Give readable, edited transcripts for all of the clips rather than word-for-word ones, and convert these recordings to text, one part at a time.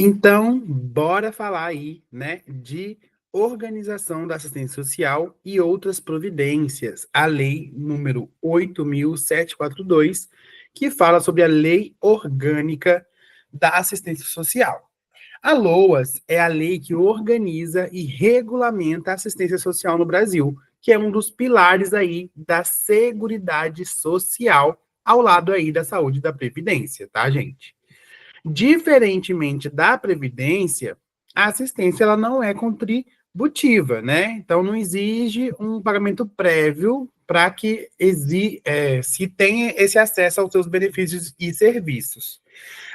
Então, bora falar aí, né, de organização da assistência social e outras providências. A lei número 8.742, que fala sobre a Lei Orgânica da Assistência Social. A LOAS é a lei que organiza e regulamenta a assistência social no Brasil, que é um dos pilares aí da Seguridade Social, ao lado aí da saúde e da previdência, tá, gente? Diferentemente da previdência, a assistência ela não é contributiva, né? Então não exige um pagamento prévio para que se tenha esse acesso aos seus benefícios e serviços.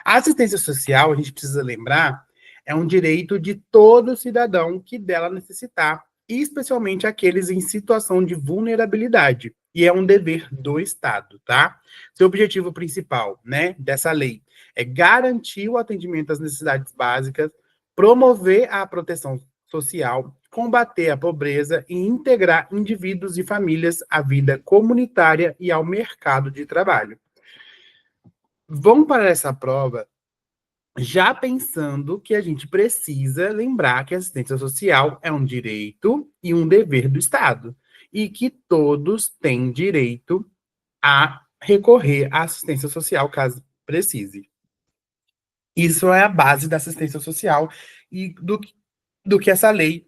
A assistência social, a gente precisa lembrar, é um direito de todo cidadão que dela necessitar, especialmente aqueles em situação de vulnerabilidade, e é um dever do Estado, tá? Seu objetivo principal, né, dessa lei é garantir o atendimento às necessidades básicas, promover a proteção social, combater a pobreza e integrar indivíduos e famílias à vida comunitária e ao mercado de trabalho. Vamos para essa prova já pensando que a gente precisa lembrar que a assistência social é um direito e um dever do Estado, e que todos têm direito a recorrer à assistência social caso precise. Isso é a base da assistência social e do que essa lei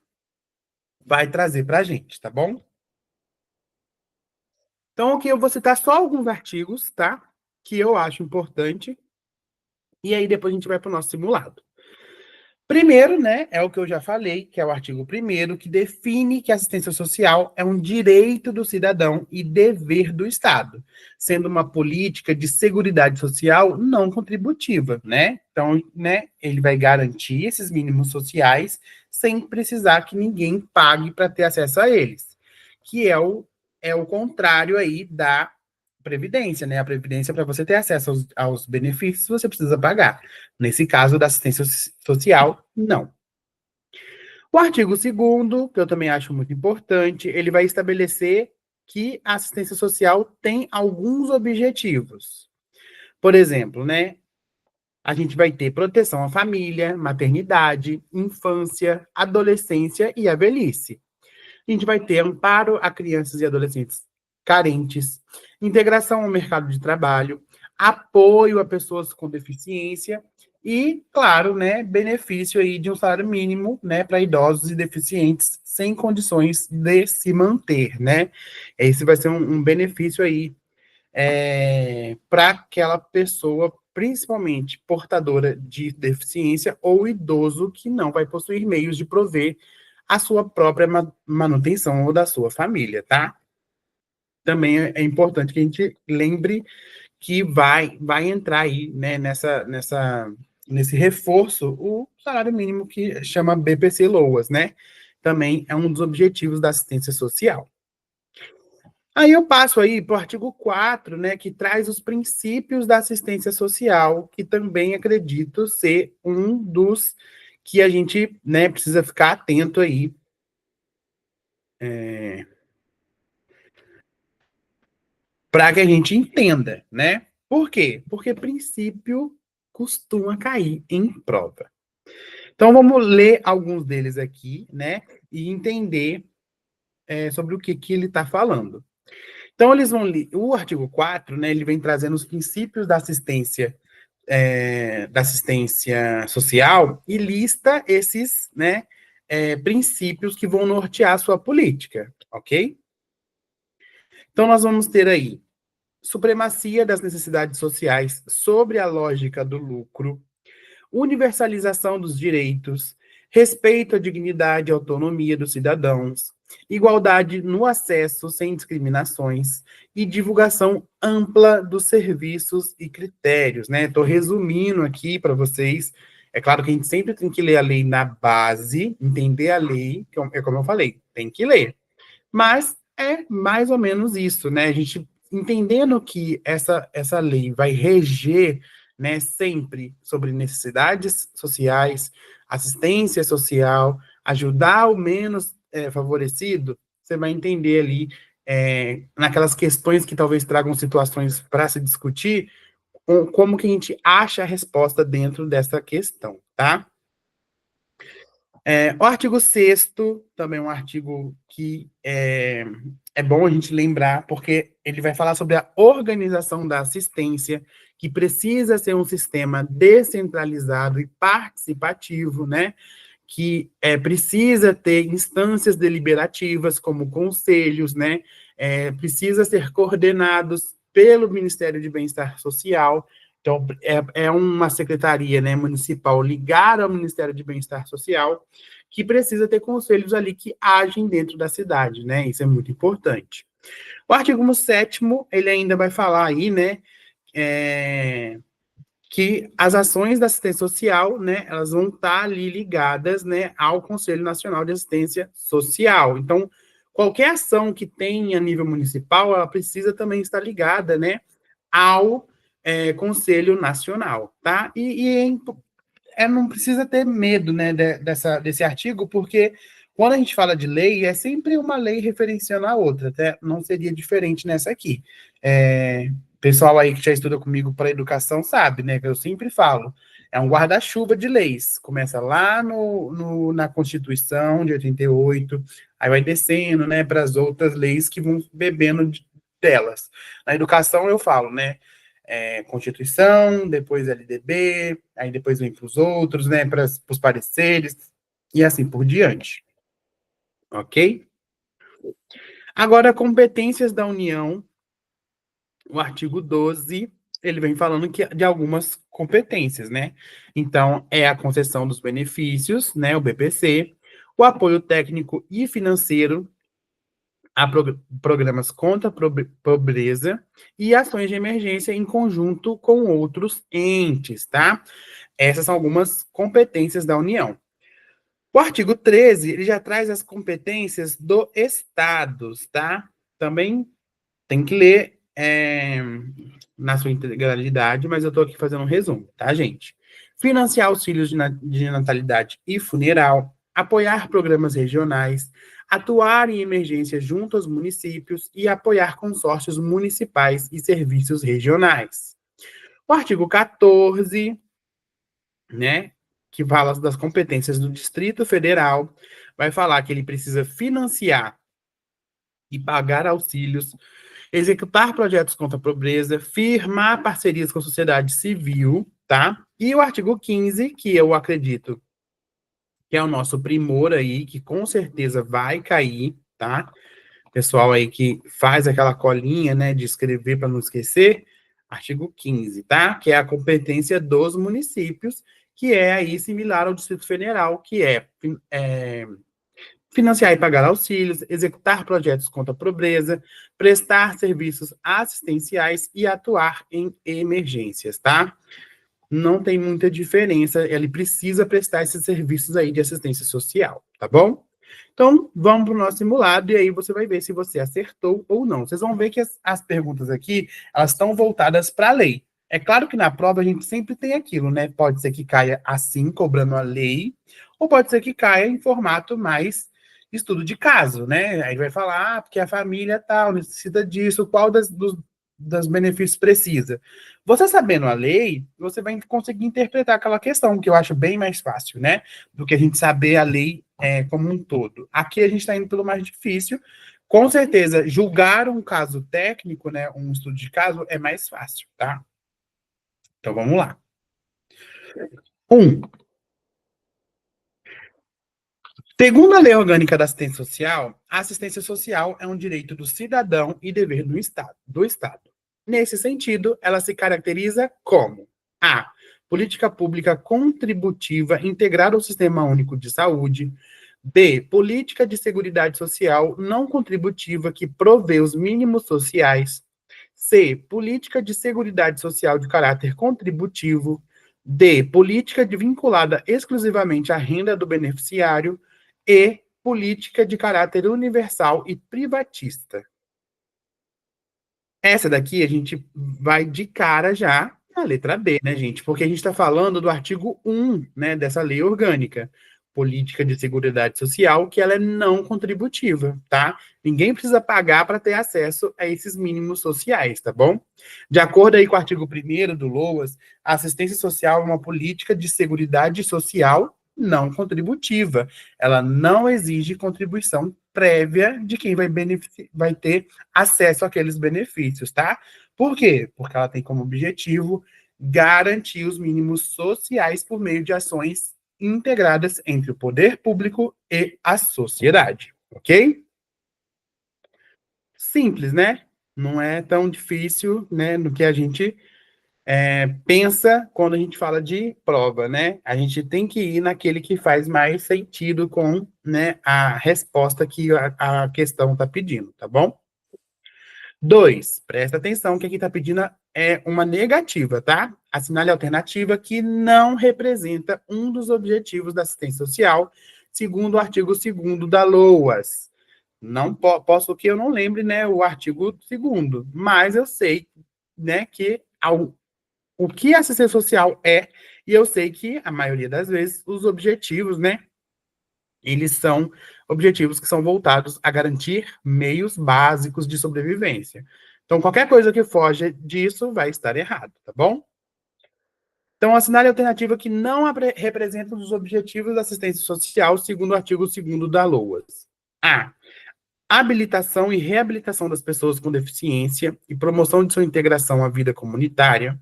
vai trazer para a gente, tá bom? Então, aqui eu vou citar só alguns artigos, tá? Que eu acho importante, e aí depois a gente vai para o nosso simulado. Primeiro, né, é o que eu já falei, que é o artigo 1º, que define que a assistência social é um direito do cidadão e dever do Estado, sendo uma política de seguridade social não contributiva, né? Então, né, ele vai garantir esses mínimos sociais sem precisar que ninguém pague para ter acesso a eles, que é o contrário aí da Previdência, né? A Previdência, para você ter acesso aos benefícios, você precisa pagar. Nesse caso da assistência social, não. O artigo 2º, que eu também acho muito importante, ele vai estabelecer que a assistência social tem alguns objetivos. Por exemplo, né? A gente vai ter proteção à família, maternidade, infância, adolescência e a velhice. A gente vai ter amparo a crianças e adolescentes carentes, integração ao mercado de trabalho, apoio a pessoas com deficiência e, claro, né, benefício aí de um salário mínimo, né, para idosos e deficientes sem condições de se manter, né? Esse vai ser um benefício aí para aquela pessoa, principalmente portadora de deficiência ou idoso que não vai possuir meios de prover a sua própria manutenção ou da sua família, tá? Também é importante que a gente lembre que vai entrar aí, né, nesse reforço, o salário mínimo que chama BPC-LOAS, né? Também é um dos objetivos da assistência social. Aí eu passo aí para o artigo 4, né, que traz os princípios da assistência social, que também acredito ser um dos que a gente, né, precisa ficar atento aí. Para que a gente entenda, né? Por quê? Porque princípio costuma cair em prova. Então vamos ler alguns deles aqui, né? E entender sobre o que ele está falando. Então, eles vão ler o artigo 4, né? Ele vem trazendo os princípios da assistência social e lista esses, né, princípios que vão nortear a sua política, ok? Então, nós vamos ter aí supremacia das necessidades sociais sobre a lógica do lucro, universalização dos direitos, respeito à dignidade e autonomia dos cidadãos, igualdade no acesso sem discriminações e divulgação ampla dos serviços e critérios, né? Estou resumindo aqui para vocês. É claro que a gente sempre tem que ler a lei na base, entender a lei, que é como eu falei, tem que ler. Mas é mais ou menos isso, né? A gente entendendo que essa lei vai reger, né, sempre sobre necessidades sociais, assistência social, ajudar o menos favorecido, você vai entender ali, naquelas questões que talvez tragam situações para se discutir, como que a gente acha a resposta dentro dessa questão, tá? O artigo 6º, também é um artigo que é bom a gente lembrar, porque ele vai falar sobre a organização da assistência, que precisa ser um sistema descentralizado e participativo, né? Que precisa ter instâncias deliberativas, como conselhos, né? Precisa ser coordenados pelo Ministério de Bem-Estar Social. Então, é uma secretaria, né, municipal ligada ao Ministério de Bem-Estar Social, que precisa ter conselhos ali que agem dentro da cidade, né? Isso é muito importante. O artigo 7º, ele ainda vai falar aí, né, que as ações da assistência social, né, elas vão estar ali ligadas, né, ao Conselho Nacional de Assistência Social. Então, qualquer ação que tenha a nível municipal, ela precisa também estar ligada, né, ao Conselho Nacional, tá? Não precisa ter medo, né, desse artigo, porque quando a gente fala de lei, é sempre uma lei referenciando a outra, até não seria diferente nessa aqui. Pessoal aí que já estuda comigo para educação sabe, né, que eu sempre falo, é um guarda-chuva de leis, começa lá na Constituição de 88, aí vai descendo, né, para as outras leis que vão bebendo delas. Na educação eu falo, né, Constituição, depois LDB, aí depois vem para os outros, né, para os pareceres, e assim por diante. Ok? Agora, competências da União, o artigo 12, ele vem falando de algumas competências, né? Então, é a concessão dos benefícios, né, o BPC, o apoio técnico e financeiro a programas contra a pobreza e ações de emergência em conjunto com outros entes, tá? Essas são algumas competências da União. O artigo 13, ele já traz as competências do Estados, tá? Também tem que ler na sua integralidade, mas eu estou aqui fazendo um resumo, tá, gente? Financiar auxílios de natalidade e funeral, apoiar programas regionais, atuar em emergência junto aos municípios e apoiar consórcios municipais e serviços regionais. O artigo 14, né, que fala das competências do Distrito Federal, vai falar que ele precisa financiar e pagar auxílios, executar projetos contra a pobreza, firmar parcerias com a sociedade civil, tá? E o artigo 15, que eu acredito que é o nosso primor aí, que com certeza vai cair, tá? Pessoal aí que faz aquela colinha, né, de escrever para não esquecer, artigo 15, tá? Que é a competência dos municípios, que é aí similar ao Distrito Federal, que financiar e pagar auxílios, executar projetos contra a pobreza, prestar serviços assistenciais e atuar em emergências, tá? Não tem muita diferença, ele precisa prestar esses serviços aí de assistência social, tá bom? Então, vamos para o nosso simulado e aí você vai ver se você acertou ou não. Vocês vão ver que as perguntas aqui, elas estão voltadas para a lei. É claro que na prova a gente sempre tem aquilo, né? Pode ser que caia assim, cobrando a lei, ou pode ser que caia em formato mais estudo de caso, né? Aí vai falar, porque a família tal necessita disso, qual dos benefícios precisa. Você sabendo a lei, você vai conseguir interpretar aquela questão, que eu acho bem mais fácil, né? Do que a gente saber a lei como um todo. Aqui a gente está indo pelo mais difícil. Com certeza, julgar um caso técnico, né, um estudo de caso, é mais fácil, tá? Então vamos lá. 1. Segundo a Lei Orgânica da Assistência Social, a assistência social é um direito do cidadão e dever do Estado. Nesse sentido, ela se caracteriza como a política pública contributiva integrada ao Sistema Único de Saúde, B, política de seguridade social não contributiva que provê os mínimos sociais, C, política de seguridade social de caráter contributivo, D, política vinculada exclusivamente à renda do beneficiário, e política de caráter universal e privatista. Essa daqui a gente vai de cara já na letra B, né, gente? Porque a gente está falando do artigo 1, né, dessa lei orgânica. política de seguridade social que ela é não contributiva, tá? Ninguém precisa pagar para ter acesso a esses mínimos sociais, tá bom? De acordo aí com o artigo 1º do LOAS, a assistência social é uma política de seguridade social não contributiva. Ela não exige contribuição prévia de quem vai ter acesso àqueles benefícios, tá? Por quê? Porque ela tem como objetivo garantir os mínimos sociais por meio de ações integradas entre o poder público e a sociedade, ok? Simples, né? Não é tão difícil, né, no que a gente pensa quando a gente fala de prova, né? A gente tem que ir naquele que faz mais sentido com, né, a resposta que a questão está pedindo, tá bom? 2, presta atenção que aqui está pedindo é uma negativa, tá? Assinale a alternativa que não representa um dos objetivos da assistência social, segundo o artigo 2º da LOAS. Não posso que eu não lembre, né, o artigo 2º, mas eu sei, né, que o que a assistência social é, e eu sei que, a maioria das vezes, os objetivos, né, eles são objetivos que são voltados a garantir meios básicos de sobrevivência. Então, qualquer coisa que foge disso vai estar errado, tá bom? Então, assinale a alternativa que não representa os objetivos da assistência social, segundo o artigo 2º da LOAS. A. Habilitação e reabilitação das pessoas com deficiência e promoção de sua integração à vida comunitária.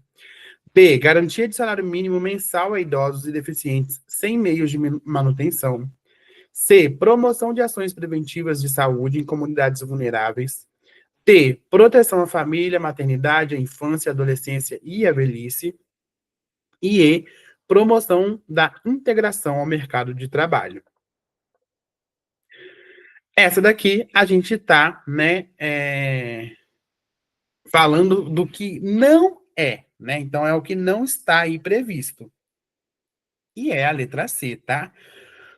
B. Garantia de salário mínimo mensal a idosos e deficientes sem meios de manutenção. C. Promoção de ações preventivas de saúde em comunidades vulneráveis. D. Proteção à família, maternidade, à infância, adolescência e à velhice. E E. Promoção da integração ao mercado de trabalho. Essa daqui a gente está, né, falando do que não é, né? Então é o que não está aí previsto. E é a letra C, tá?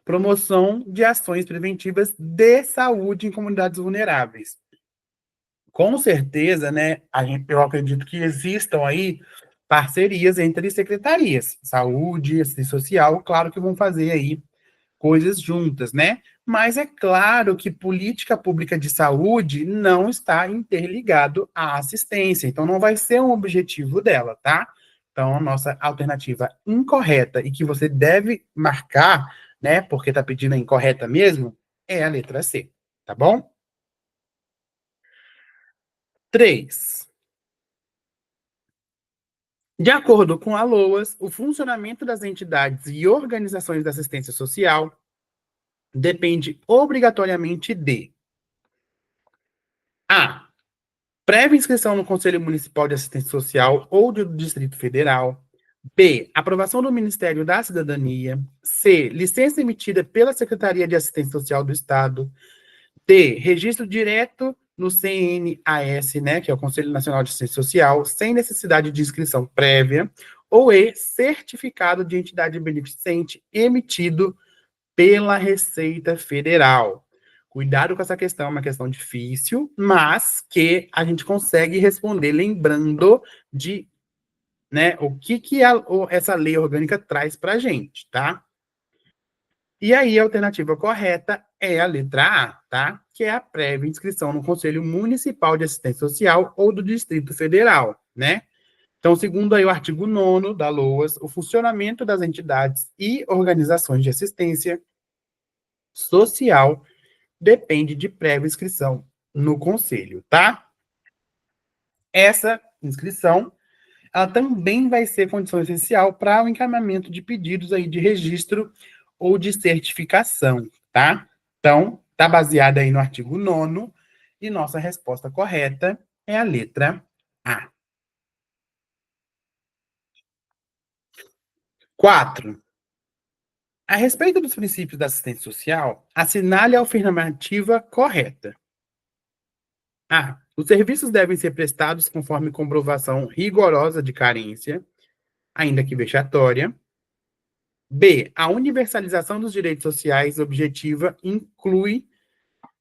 Promoção de ações preventivas de saúde em comunidades vulneráveis. Com certeza, né, eu acredito que existam aí parcerias entre secretarias, saúde, assistência social, claro que vão fazer aí coisas juntas, né? Mas é claro que política pública de saúde não está interligado à assistência, então não vai ser um objetivo dela, tá? Então, a nossa alternativa incorreta e que você deve marcar, né, porque está pedindo a incorreta mesmo, é a letra C, tá bom? 3. De acordo com a LOAS, o funcionamento das entidades e organizações da assistência social depende obrigatoriamente de A. Prévia inscrição no Conselho Municipal de Assistência Social ou do Distrito Federal. B. Aprovação do Ministério da Cidadania. C. Licença emitida pela Secretaria de Assistência Social do Estado. D. Registro direto no CNAS, né, que é o Conselho Nacional de Assistência Social, sem necessidade de inscrição prévia. Ou E. Certificado de entidade beneficente emitido pela Receita Federal. Cuidado com essa questão, é uma questão difícil, mas que a gente consegue responder lembrando de, né, o que essa lei orgânica traz para a gente, tá? E aí a alternativa correta é a letra A, tá? Que é a prévia inscrição no Conselho Municipal de Assistência Social ou do Distrito Federal, né? Então, segundo aí o artigo 9º da LOAS, o funcionamento das entidades e organizações de assistência social depende de prévia inscrição no conselho, tá? Essa inscrição, ela também vai ser condição essencial para o encaminhamento de pedidos aí de registro ou de certificação, tá? Então, tá baseada aí no artigo 9º e nossa resposta correta é a letra A. 4. A respeito dos princípios da assistência social, assinale a afirmativa correta. A. Os serviços devem ser prestados conforme comprovação rigorosa de carência, ainda que vexatória. B. A universalização dos direitos sociais objetiva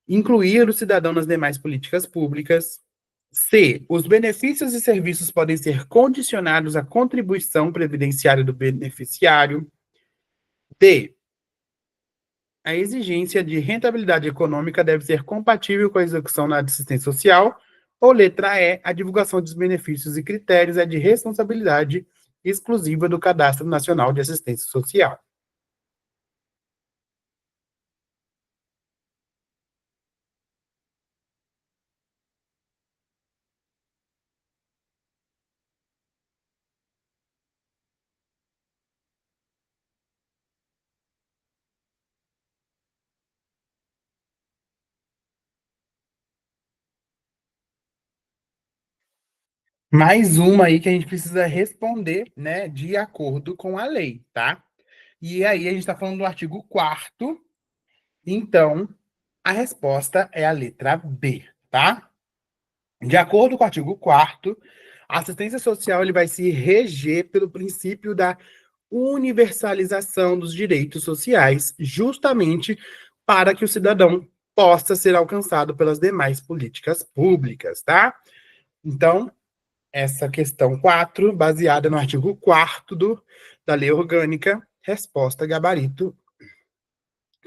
incluir o cidadão nas demais políticas públicas. C. Os benefícios e serviços podem ser condicionados à contribuição previdenciária do beneficiário. D. a exigência de rentabilidade econômica deve ser compatível com a execução na assistência social. Ou letra E, a divulgação dos benefícios e critérios é de responsabilidade exclusiva do Cadastro Nacional de Assistência Social. Mais uma aí que a gente precisa responder, né, de acordo com a lei, tá? E aí a gente está falando do artigo 4º, então a resposta é a letra B, tá? De acordo com o artigo 4º, a assistência social ele vai se reger pelo princípio da universalização dos direitos sociais, justamente para que o cidadão possa ser alcançado pelas demais políticas públicas, tá? Então, essa questão 4, baseada no artigo 4º da Lei Orgânica, resposta gabarito,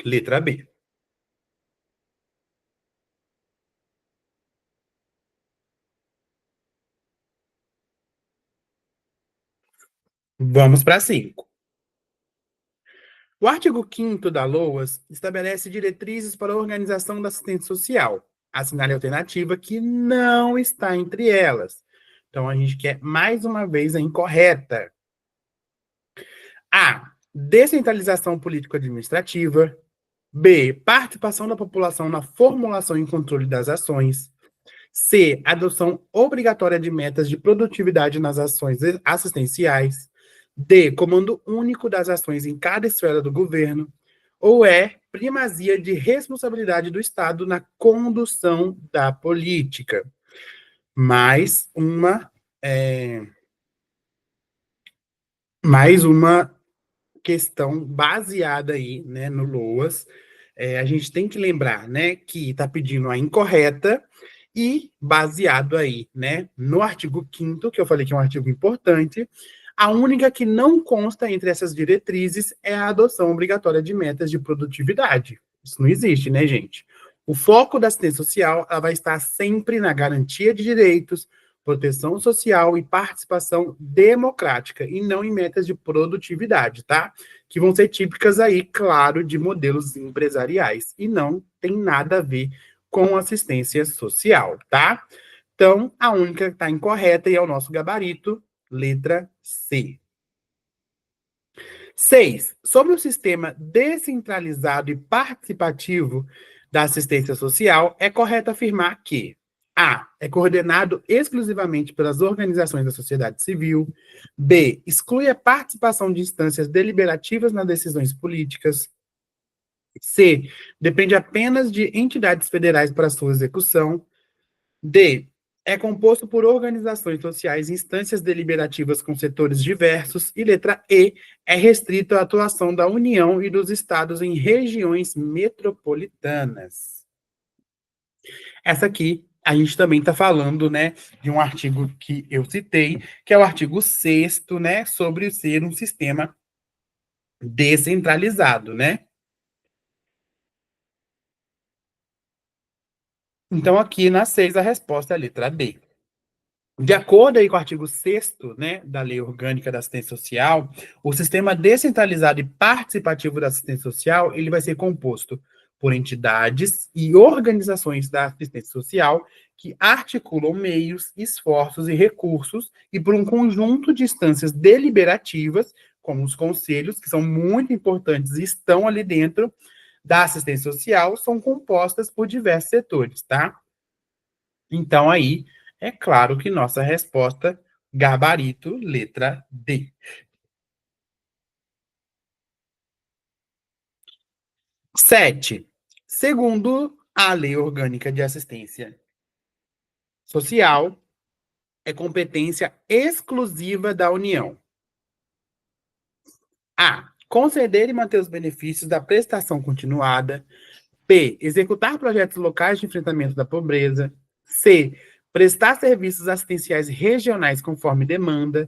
letra B. Vamos para 5. O artigo 5º da LOAS estabelece diretrizes para a organização da assistência social. Assinale a alternativa que não está entre elas. Então, a gente quer, mais uma vez, a incorreta. A. Descentralização político-administrativa. B. Participação da população na formulação e controle das ações. C. Adoção obrigatória de metas de produtividade nas ações assistenciais. D. Comando único das ações em cada esfera do governo. Ou E. Primazia de responsabilidade do Estado na condução da política. É, mais uma questão baseada aí, né, no LOAS. A gente tem que lembrar, né, que está pedindo a incorreta e baseado aí, né, no artigo 5º, que eu falei que é um artigo importante, a única que não consta entre essas diretrizes é a adoção obrigatória de metas de produtividade. Isso não existe, né, gente? O foco da assistência social ela vai estar sempre na garantia de direitos, proteção social e participação democrática, e não em metas de produtividade, tá? Que vão ser típicas aí, claro, de modelos empresariais, e não tem nada a ver com assistência social, tá? Então, a única que está incorreta e é o nosso gabarito, letra C. 6. Sobre o sistema descentralizado e participativo da assistência social, é correto afirmar que A. É coordenado exclusivamente pelas organizações da sociedade civil. B. Exclui a participação de instâncias deliberativas nas decisões políticas. C. Depende apenas de entidades federais para sua execução. D. É composto por organizações sociais e instâncias deliberativas com setores diversos. E letra E. É restrito à atuação da União e dos estados em regiões metropolitanas. Essa aqui, a gente também está falando, né, de um artigo que eu citei, que é o artigo 6º, né, sobre ser um sistema descentralizado, né? Então, aqui na 6, a resposta é a letra B. De acordo aí com o artigo 6º, né, da Lei Orgânica da Assistência Social, o sistema descentralizado e participativo da assistência social, ele vai ser composto por entidades e organizações da assistência social que articulam meios, esforços e recursos e por um conjunto de instâncias deliberativas, como os conselhos, que são muito importantes e estão ali dentro da assistência social, são compostas por diversos setores, tá? Então, aí, é claro que nossa resposta, gabarito, letra D. 7. Segundo a Lei Orgânica de Assistência Social, é competência exclusiva da União. A. Conceder e manter os benefícios da prestação continuada. B. Executar projetos locais de enfrentamento da pobreza. C. Prestar serviços assistenciais regionais conforme demanda.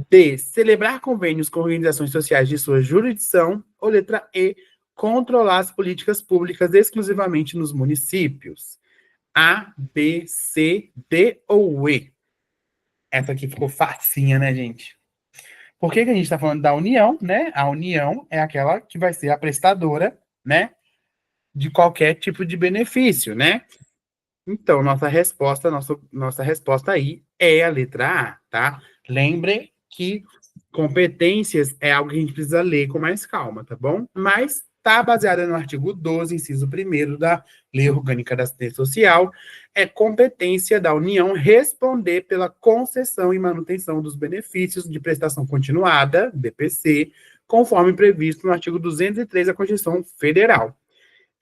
D. Celebrar convênios com organizações sociais de sua jurisdição. Ou letra E. controlar as políticas públicas exclusivamente nos municípios? A, B, C, D ou E? Essa aqui ficou facinha, né, gente? Por que que a gente está falando da União, né? A União é aquela que vai ser a prestadora, né, de qualquer tipo de benefício, né? Então, nossa resposta aí é a letra A, tá? Lembre que competências é algo que a gente precisa ler com mais calma, tá bom? Mas está baseada no artigo 12, inciso 1º da Lei Orgânica da Assistência Social, é competência da União responder pela concessão e manutenção dos benefícios de prestação continuada, BPC, conforme previsto no artigo 203 da Constituição Federal.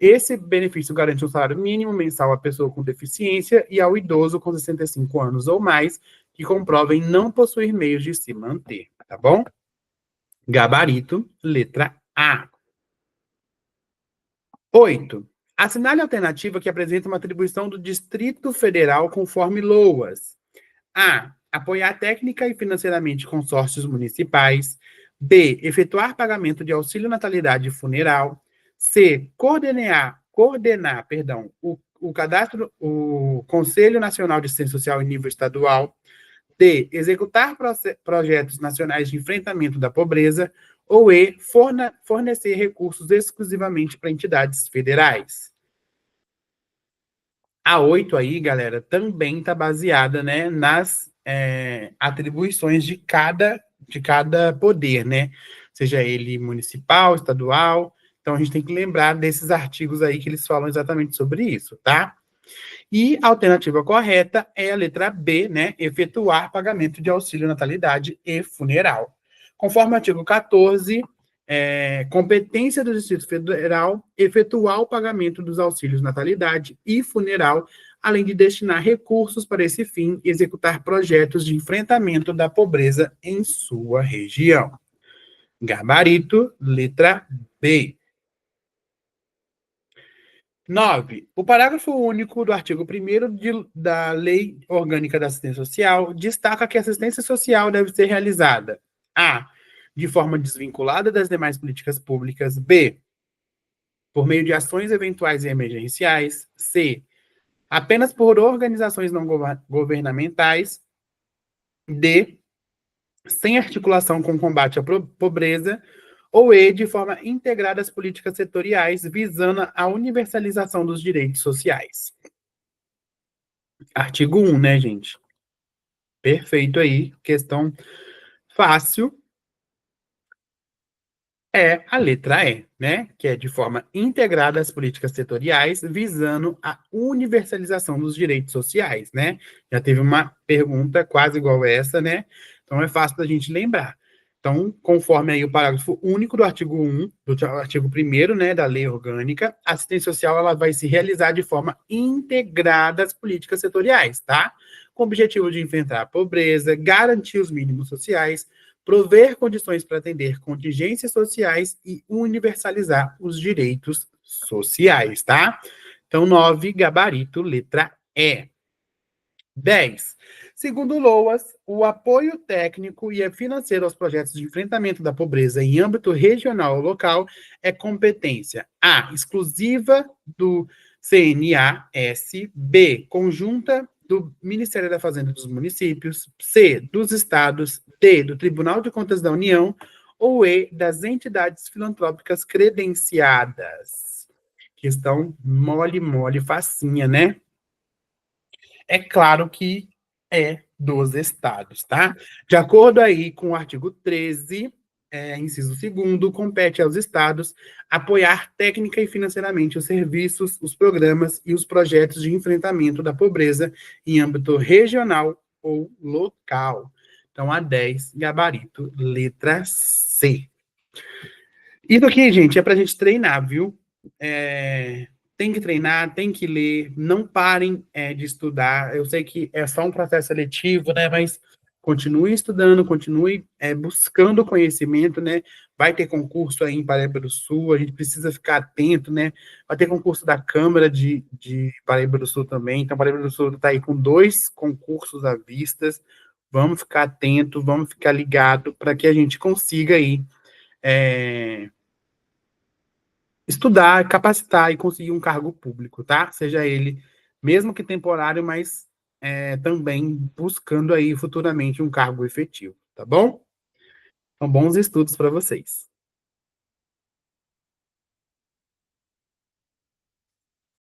Esse benefício garante um salário mínimo mensal à pessoa com deficiência e ao idoso com 65 anos ou mais que comprovem não possuir meios de se manter, tá bom? Gabarito, letra A. 8. Assinale a alternativa que apresenta uma atribuição do Distrito Federal conforme LOAS. A. Apoiar técnica e financeiramente consórcios municipais. B. Efetuar pagamento de auxílio natalidade funeral. C. Coordenar, o cadastro, o Conselho Nacional de Assistência Social em nível estadual. D. Executar projetos nacionais de enfrentamento da pobreza. Ou E. Fornecer recursos exclusivamente para entidades federais. A 8 aí, galera, também está baseada, né, nas atribuições de cada poder, né? Seja ele municipal, estadual. Então, a gente tem que lembrar desses artigos aí que eles falam exatamente sobre isso, tá? E a alternativa correta é a letra B, né? Efetuar pagamento de auxílio natalidade e funeral. Conforme o artigo 14, competência do Distrito Federal efetuar o pagamento dos auxílios natalidade e funeral, além de destinar recursos para esse fim e executar projetos de enfrentamento da pobreza em sua região. Gabarito, letra B. 9. O parágrafo único do artigo 1º da Lei Orgânica da Assistência Social destaca que a assistência social deve ser realizada: A. De forma desvinculada das demais políticas públicas. B. Por meio de ações eventuais e emergenciais. C. Apenas por organizações não governamentais. D. Sem articulação com o combate à pobreza. Ou E, de forma integrada às políticas setoriais, visando a universalização dos direitos sociais. Artigo 1, né, gente? Perfeito aí, questão fácil. É a letra E, né? Que é de forma integrada às políticas setoriais, visando a universalização dos direitos sociais, né? Já teve uma pergunta quase igual essa, né? Então é fácil da gente lembrar. Então, conforme aí o parágrafo único do artigo 1, do artigo 1º, né, da Lei Orgânica, a assistência social ela vai se realizar de forma integrada às políticas setoriais, tá? Com o objetivo de enfrentar a pobreza, garantir os mínimos sociais, prover condições para atender contingências sociais e universalizar os direitos sociais, tá? Então, 9, gabarito, letra E. 10. Segundo LOAS, o apoio técnico e financeiro aos projetos de enfrentamento da pobreza em âmbito regional ou local é competência A, exclusiva do CNAS, B, conjunta do Ministério da Fazenda dos municípios, C, dos estados, D, do Tribunal de Contas da União, ou E, das entidades filantrópicas credenciadas. Questão mole, facinha, né? É claro que é dos estados, tá? De acordo aí com o artigo 13, inciso 2º, compete aos estados apoiar técnica e financeiramente os serviços, os programas e os projetos de enfrentamento da pobreza em âmbito regional ou local. Então, a 10, gabarito, letra C. Isso aqui, gente, é para a gente treinar, viu? Tem que treinar, tem que ler, não parem de estudar. Eu sei que é só um processo seletivo, né? Mas continue estudando, continue buscando conhecimento, né? Vai ter concurso aí em Paraíba do Sul, a gente precisa ficar atento, né? Vai ter concurso da Câmara de Paraíba do Sul também. Então, Paraíba do Sul está aí com 2 concursos à vista. Vamos ficar atento, vamos ficar ligado para que a gente consiga aí estudar, capacitar e conseguir um cargo público, tá? Seja ele, mesmo que temporário, mas também buscando aí futuramente um cargo efetivo, tá bom? Então, bons estudos para vocês.